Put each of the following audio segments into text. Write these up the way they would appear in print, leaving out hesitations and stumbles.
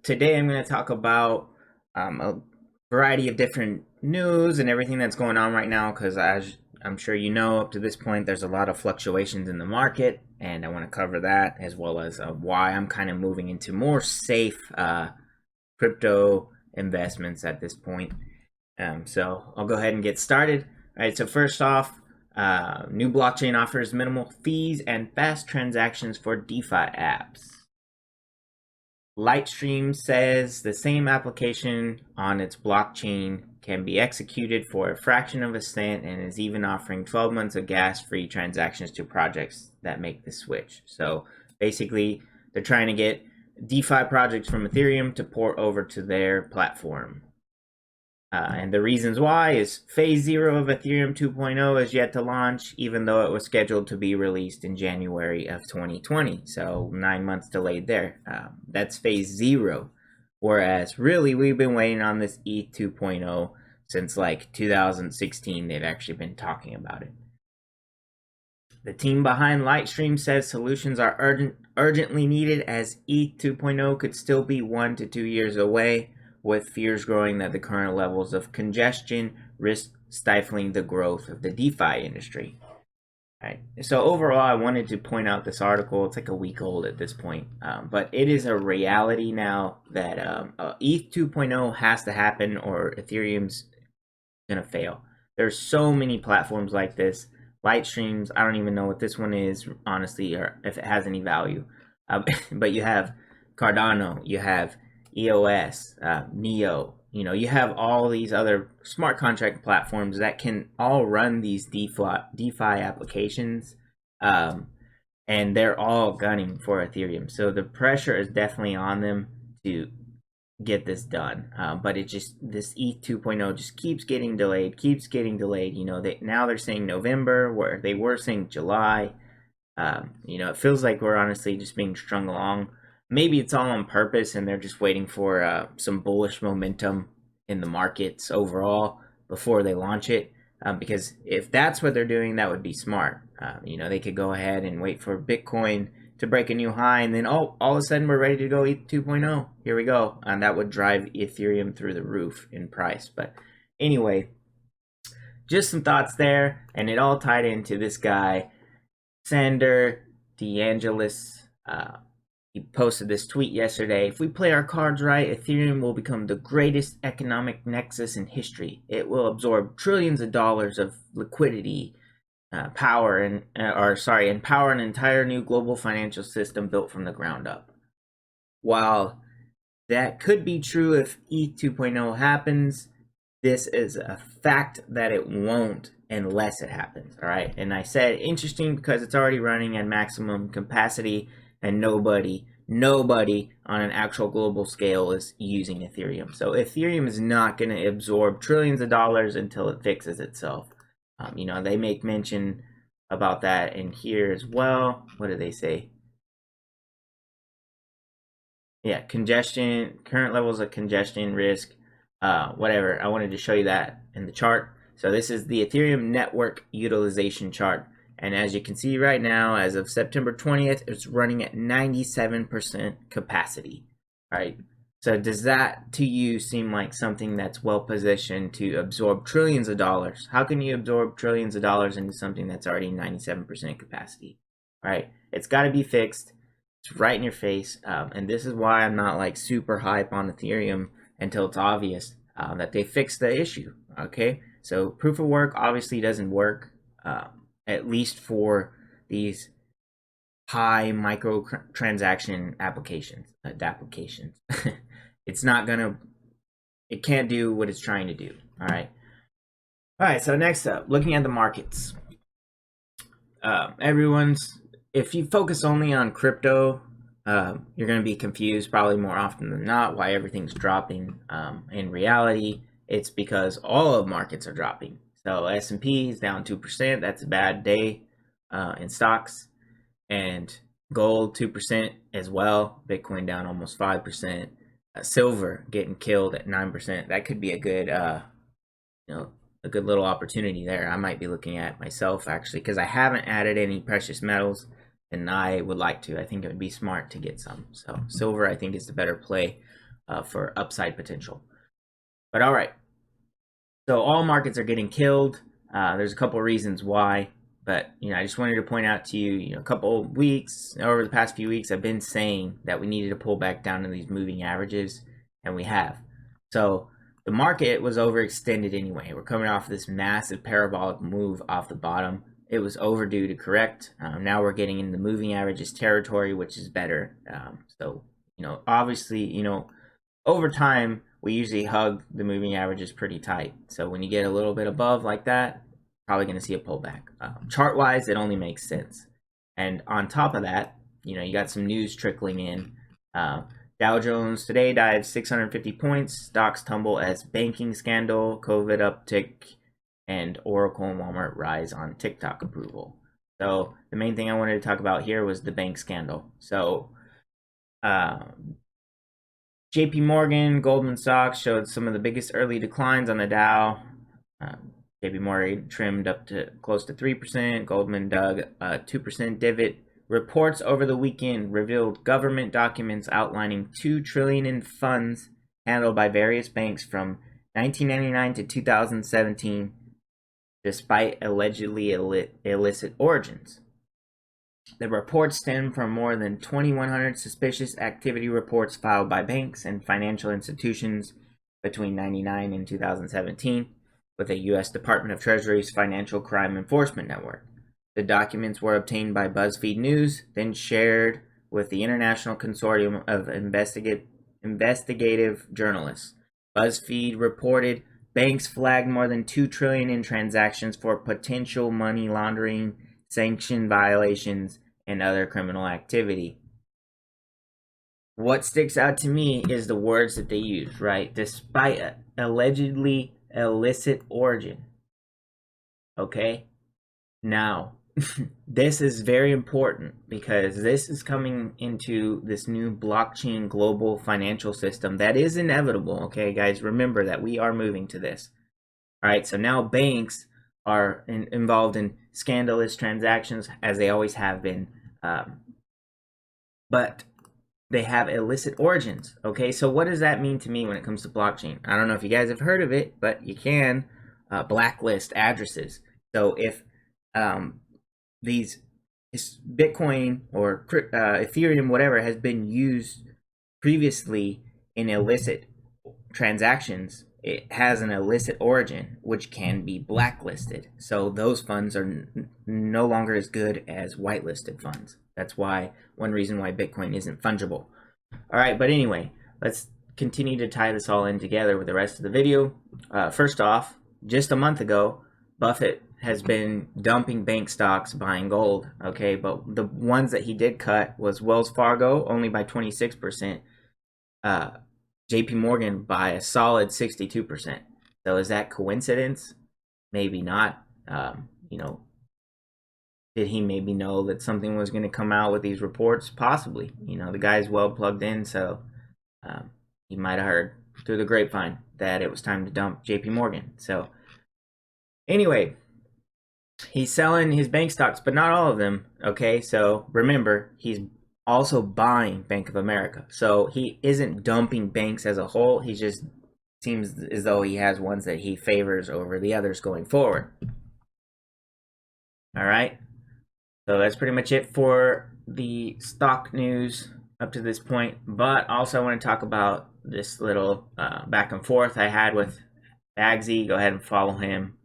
today I'm going to talk about a variety of different news and everything that's going on right now. Because as I'm sure you know, up to this point, there's a lot of fluctuations in the market, and I want to cover that as well as why I'm kind of moving into more safe crypto investments at this point. So I'll go ahead and get started. All right. So first off, new blockchain offers minimal fees and fast transactions for DeFi apps. Lightstream says the same application on its blockchain can be executed for a fraction of a cent and is even offering 12 months of gas-free transactions to projects that make the switch. So basically, they're trying to get DeFi projects from Ethereum to port over to their platform. And the reasons why is phase 0 of Ethereum 2.0 is yet to launch, even though it was scheduled to be released in January of 2020. So 9 months delayed there. That's phase 0. Whereas really we've been waiting on this ETH 2.0 since like 2016. They've actually been talking about it. The team behind Lightstream says solutions are urgently needed as ETH 2.0 could still be 1 to 2 years away, with fears growing that the current levels of congestion risk stifling the growth of the DeFi industry. All right. So overall, I wanted to point out this article. It's like a week old at this point, but it is a reality now that ETH 2.0 has to happen or Ethereum's gonna fail. There's so many platforms like this. Lightstreams, I don't even know what this one is, honestly, or if it has any value. But you have Cardano, you have EOS, Neo, you have all these other smart contract platforms that can all run these DeFi applications, and they're all gunning for Ethereum. So the pressure is definitely on them to get this done. But this ETH 2.0 just keeps getting delayed. Now they're saying November, where they were saying July. It feels like we're honestly just being strung along. Maybe it's all on purpose and they're just waiting for some bullish momentum in the markets overall before they launch it. Because if that's what they're doing, that would be smart. They could go ahead and wait for Bitcoin to break a new high and then, all of a sudden we're ready to go ETH 2.0. Here we go. And that would drive Ethereum through the roof in price. But anyway, just some thoughts there. And it all tied into this guy, Sander DeAngelis. He posted this tweet yesterday. If we play our cards right, Ethereum will become the greatest economic nexus in history. It will absorb trillions of dollars of liquidity, empower an entire new global financial system built from the ground up. While that could be true if ETH 2.0 happens, this is a fact that it won't unless it happens. All right. And I said interesting because it's already running at maximum capacity. And nobody on an actual global scale is using Ethereum. So Ethereum is not going to absorb trillions of dollars until it fixes itself. They make mention about that in here as well. What do they say? Yeah, congestion, current levels of congestion risk, whatever. I wanted to show you that in the chart. So this is the Ethereum network utilization chart. And as you can see right now, as of September 20th, it's running at 97% capacity. All right. So does that to you seem like something that's well positioned to absorb trillions of dollars? How can you absorb trillions of dollars into something that's already 97% capacity? All right. It's got to be fixed. It's right in your face. And this is why I'm not like super hype on Ethereum until it's obvious that they fixed the issue. Okay. So proof of work obviously doesn't work. At least for these high micro transaction applications, it's not gonna, it can't do what it's trying to do. All right. So next up, looking at the markets, if you focus only on crypto, you're gonna be confused probably more often than not why everything's dropping. In reality, it's because all of markets are dropping. So S&P is down 2%. That's a bad day in stocks. And gold 2% as well. Bitcoin down almost 5%. Silver getting killed at 9%. That could be a good, a good little opportunity there. I might be looking at myself actually because I haven't added any precious metals, and I would like to. I think it would be smart to get some. So silver, I think, is the better play. for upside potential. But all right, so all markets are getting killed. There's a couple of reasons why, but I just wanted to point out to you, a couple of weeks over the past few weeks, I've been saying that we needed to pull back down to these moving averages, and we have. So the market was overextended anyway. We're coming off this massive parabolic move off the bottom. It was overdue to correct. Now we're getting into moving averages territory, which is better. So obviously, over time, we usually hug the moving averages pretty tight. So when you get a little bit above like that, probably going to see a pullback. Chart-wise, it only makes sense. And on top of that, you got some news trickling in. Dow Jones today dives 650 points. Stocks tumble as banking scandal, COVID uptick, and Oracle and Walmart rise on TikTok approval. So the main thing I wanted to talk about here was the bank scandal. So JP Morgan, Goldman Sachs showed some of the biggest early declines on the Dow. JP Morgan trimmed up to close to 3%. Goldman dug a 2% divot. Reports over the weekend revealed government documents outlining $2 trillion in funds handled by various banks from 1999 to 2017, despite allegedly illicit origins. The reports stem from more than 2,100 suspicious activity reports filed by banks and financial institutions between 1999 and 2017 with the U.S. Department of Treasury's Financial Crime Enforcement Network. The documents were obtained by BuzzFeed News, then shared with the International Consortium of Investigative Journalists. BuzzFeed reported banks flagged more than $2 trillion in transactions for potential money laundering, sanction violations, and other criminal activity. What sticks out to me is the words that they use, right? Despite allegedly illicit origin. Okay? Now, this is very important because this is coming into this new blockchain global financial system that is inevitable. Okay, guys, remember that we are moving to this. All right, so now banks are involved in scandalous transactions, as they always have been, but they have illicit origins. Okay, so what does that mean to me when it comes to blockchain? I don't know if you guys have heard of it, but you can blacklist addresses. So if these Bitcoin or Ethereum, whatever, has been used previously in illicit transactions, it has an illicit origin, which can be blacklisted. So those funds are no longer as good as whitelisted funds. That's one reason why Bitcoin isn't fungible. All right, but anyway, let's continue to tie this all in together with the rest of the video. First off, just a month ago, Buffett has been dumping bank stocks, buying gold. Okay, but the ones that he did cut was Wells Fargo, only by 26%. JP Morgan by a solid 62%. So is that coincidence? Maybe not. Did he maybe know that something was going to come out with these reports? Possibly. The guy's well plugged in, so he might have heard through the grapevine that it was time to dump JP Morgan. So anyway, he's selling his bank stocks, but not all of them. Okay, so remember, he's also buying Bank of America. So he isn't dumping banks as a whole. He just seems as though he has ones that he favors over the others going forward. All right. So that's pretty much it for the stock news up to this point. But also I want to talk about this little back and forth I had with Bagsy. Go ahead and follow him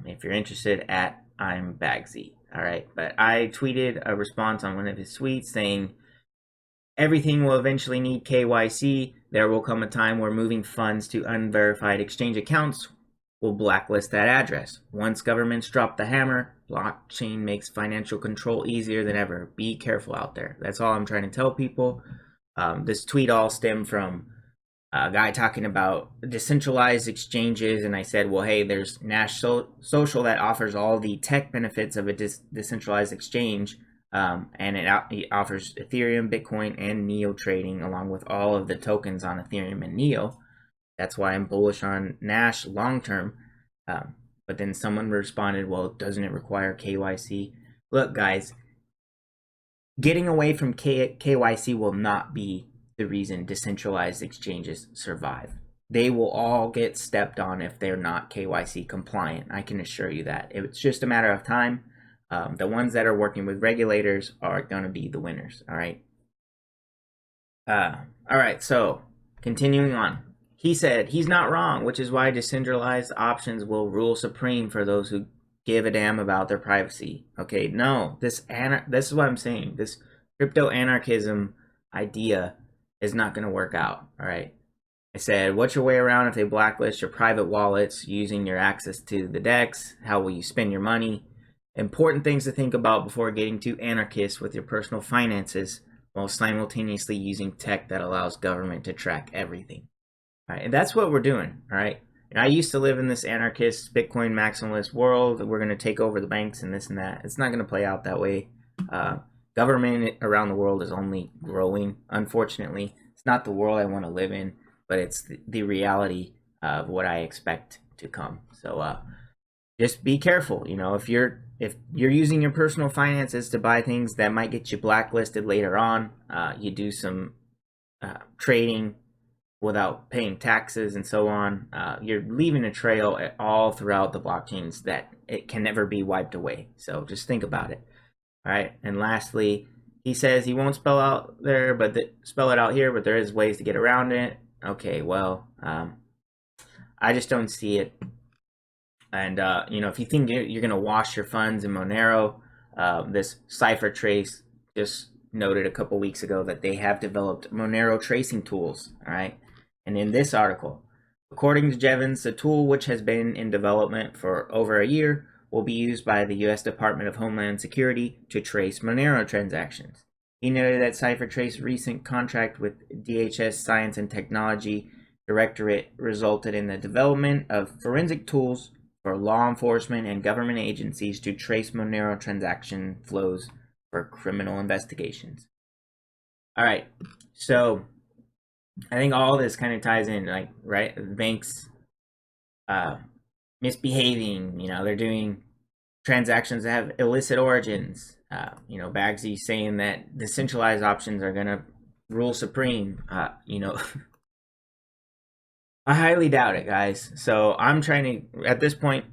if you're interested at I'm Bagsy. All right. But I tweeted a response on one of his tweets saying, everything will eventually need KYC. There will come a time where moving funds to unverified exchange accounts will blacklist that address. Once governments drop the hammer, blockchain makes financial control easier than ever. Be careful out there. That's all I'm trying to tell people. This tweet all stemmed from a guy talking about decentralized exchanges, and I said, well, hey, there's Nash Social that offers all the tech benefits of a decentralized exchange. And it offers Ethereum, Bitcoin, and Neo trading along with all of the tokens on Ethereum and Neo. That's why I'm bullish on Nash long term. But then someone responded, well, doesn't it require KYC? Look, guys, getting away from KYC will not be the reason decentralized exchanges survive. They will all get stepped on if they're not KYC compliant. I can assure you that. It's just a matter of time. The ones that are working with regulators are going to be the winners. All right. All right. So continuing on, he said he's not wrong, which is why decentralized options will rule supreme for those who give a damn about their privacy. Okay. No, this is what I'm saying. This crypto anarchism idea is not going to work out. All right. I said, what's your way around if they blacklist your private wallets using your access to the DEX? How will you spend your money? Important things to think about before getting too anarchist with your personal finances while simultaneously using tech that allows government to track everything. All right, and that's what we're doing. All right. And I used to live in this anarchist Bitcoin maximalist world. We're going to take over the banks and this and that. It's not going to play out that way. Government around the world is only growing, unfortunately. It's not the world I want to live in, but it's the reality of what I expect to come. So just be careful. You know, if you're using your personal finances to buy things that might get you blacklisted later on, you do some trading without paying taxes and so on, you're leaving a trail all throughout the blockchains that it can never be wiped away. So just think about it. All right. And lastly, he says he won't spell out there, but spell it out here, but there is ways to get around it. Okay, well, I just don't see it. And, you know, if you think you're going to wash your funds in Monero, this CipherTrace just noted a couple weeks ago that they have developed Monero tracing tools. All right. And in this article, according to Jevons, the tool, which has been in development for over a year, will be used by the U.S. Department of Homeland Security to trace Monero transactions. He noted that CipherTrace's recent contract with DHS Science and Technology Directorate resulted in the development of forensic tools for law enforcement and government agencies to trace Monero transaction flows for criminal investigations. All right, so I think all this kind of ties in, like, right? The banks misbehaving, you know, they're doing transactions that have illicit origins. You know, Bagsy saying that decentralized options are going to rule supreme. You know, I highly doubt it, guys. So I'm trying to, at this point,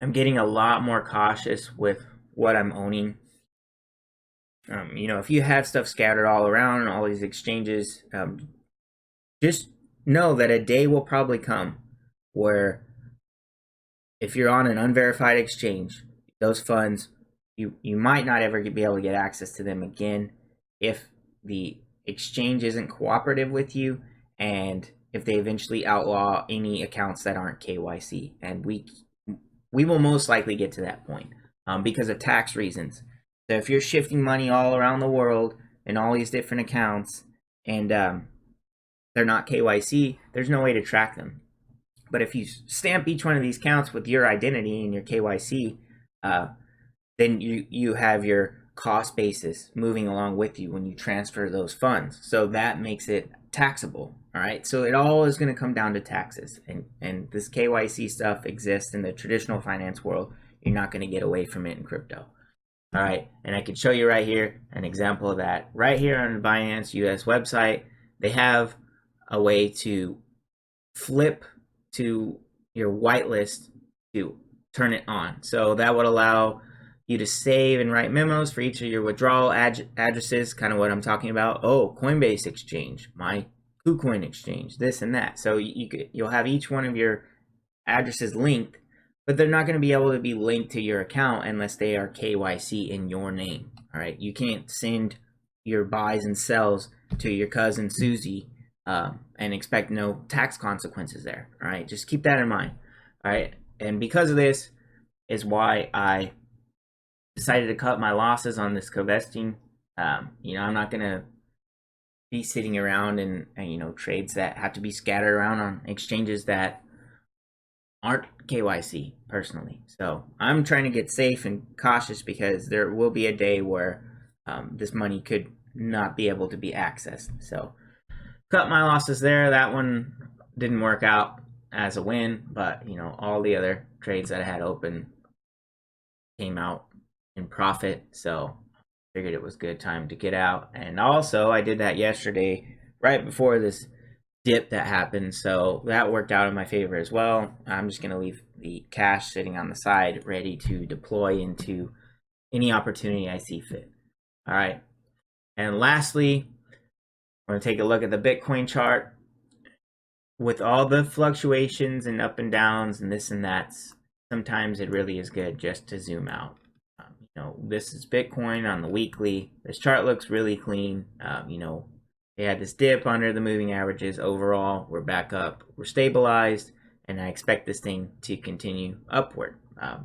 I'm getting a lot more cautious with what I'm owning. You know, if you have stuff scattered all around all these exchanges, just know that a day will probably come where if you're on an unverified exchange, those funds, you might not ever be able to get access to them again if the exchange isn't cooperative with you and if they eventually outlaw any accounts that aren't KYC. And we will most likely get to that point because of tax reasons. So if you're shifting money all around the world in all these different accounts and they're not KYC, there's no way to track them. But if you stamp each one of these accounts with your identity and your KYC, then you have your cost basis moving along with you when you transfer those funds. So that makes it taxable. All right. So it all is going to come down to taxes. And this KYC stuff exists in the traditional finance world. You're not going to get away from it in crypto. All right. And I can show you right here an example of that. Right here on the Binance US website, they have a way to flip to your whitelist to turn it on. So that would allow you to save and write memos for each of your withdrawal addresses, kind of what I'm talking about. Oh, Coinbase exchange, my KuCoin exchange, this and that. So you'll have each one of your addresses linked, but they're not going to be able to be linked to your account unless they are KYC in your name. All right. You can't send your buys and sells to your cousin Susie and expect no tax consequences there. All right. Just keep that in mind. All right. And because of this is why I decided to cut my losses on this co-vesting. You know, I'm not going to be sitting around and, you know, trades that have to be scattered around on exchanges that aren't KYC personally. So I'm trying to get safe and cautious because there will be a day where this money could not be able to be accessed. So cut my losses there. That one didn't work out as a win, but, you know, all the other trades that I had open came out in profit. So figured it was good time to get out. And also I did that yesterday right before this dip that happened, so that worked out in my favor as well. I'm just going to leave the cash sitting on the side ready to deploy into any opportunity I see fit. All right, and lastly, we're going to take a look at the Bitcoin chart. With all the fluctuations and up and downs and this and that, sometimes it really is good just to zoom out. This is Bitcoin on the weekly. This chart looks really clean. They had this dip under the moving averages. Overall, we're back up. We're stabilized, and I expect this thing to continue upward.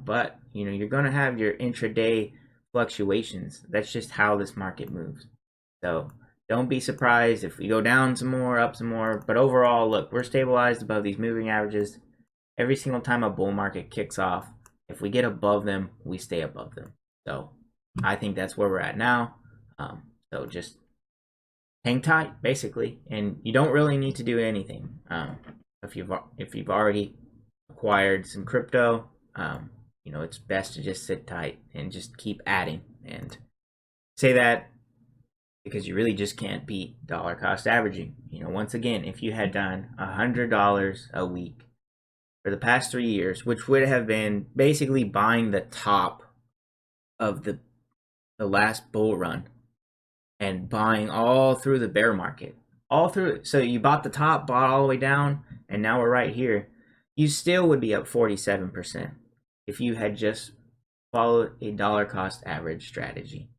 But you're going to have your intraday fluctuations. That's just how this market moves. So don't be surprised if we go down some more, up some more. But overall, look, we're stabilized above these moving averages. Every single time a bull market kicks off, if we get above them, we stay above them. So I think that's where we're at now. So just hang tight, basically, and you don't really need to do anything. If you've already acquired some crypto, it's best to just sit tight and just keep adding. And say that because you really just can't beat dollar cost averaging. Once again, if you had done $100 a week for the past 3 years, which would have been basically buying the top of the last bull run and buying all through the bear market, all through it. So you bought the top, bought all the way down, and now we're right here. You still would be up 47% if you had just followed a dollar cost average strategy.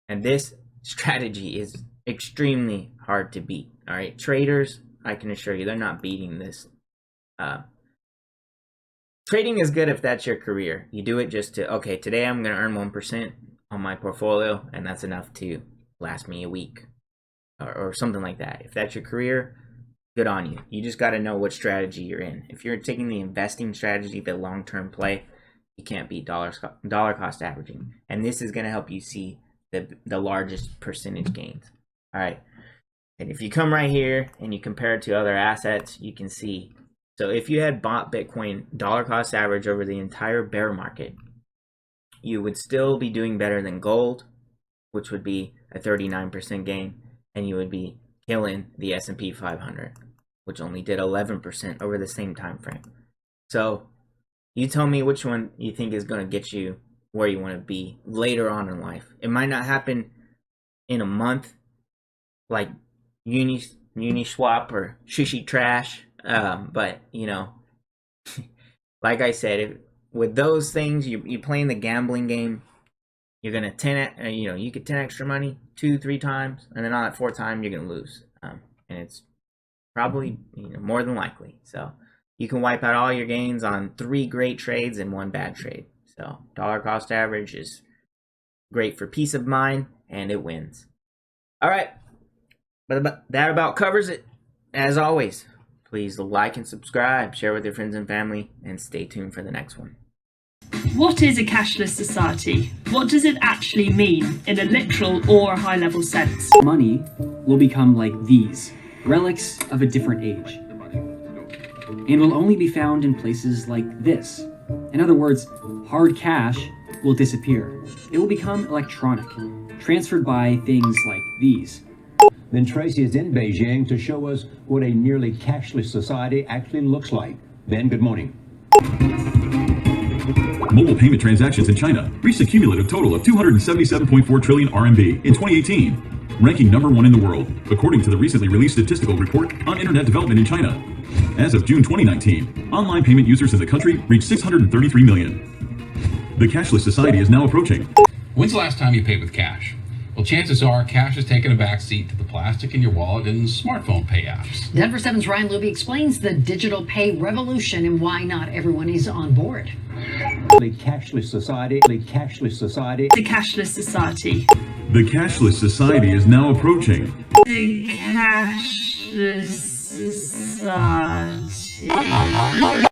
And this strategy is extremely hard to beat. All right, traders, I can assure you, they're not beating this. Trading is good if that's your career. You do it just to, okay, today I'm going to earn 1% on my portfolio, and that's enough to last me a week or something like that. If that's your career, good on you. You just got to know what strategy you're in. If you're taking the investing strategy, the long-term play, you can't beat dollar cost averaging. And this is going to help you see the largest percentage gains. All right. And if you come right here and you compare it to other assets, you can see. So if you had bought Bitcoin dollar cost average over the entire bear market, you would still be doing better than gold, which would be a 39% gain, and you would be killing the S&P 500, which only did 11% over the same time frame. So you tell me which one you think is going to get you where you want to be later on in life. It might not happen in a month like Uniswap or Shishi Trash, but like I said, with those things, you playing the gambling game. You're gonna you get 10 extra money 2-3 times, and then on that 4th time you're gonna lose, and it's probably more than likely. So you can wipe out all your gains on 3 great trades and 1 bad trade. So dollar cost average is great for peace of mind, and it wins. All right, but that about covers it. As always, please like and subscribe, share with your friends and family, and stay tuned for the next one. What is a cashless society? What does it actually mean in a literal or high-level sense? Money will become like these, relics of a different age, and will only be found in places like this. In other words, hard cash will disappear. It will become electronic, transferred by things like these. Then Tracy is in Beijing to show us what a nearly cashless society actually looks like. Ben, good morning. Mobile payment transactions in China reached a cumulative total of 277.4 trillion RMB in 2018, ranking #1 in the world, according to the recently released statistical report on internet development in China. As of June 2019, online payment users in the country reached 633 million. The cashless society is now approaching. When's the last time you paid with cash? Well, chances are cash has taken a backseat to the plastic in your wallet and smartphone pay apps. Denver 7's Ryan Luby explains the digital pay revolution and why not everyone is on board. The cashless society, the cashless society. The cashless society. The cashless society is now approaching. The cashless society.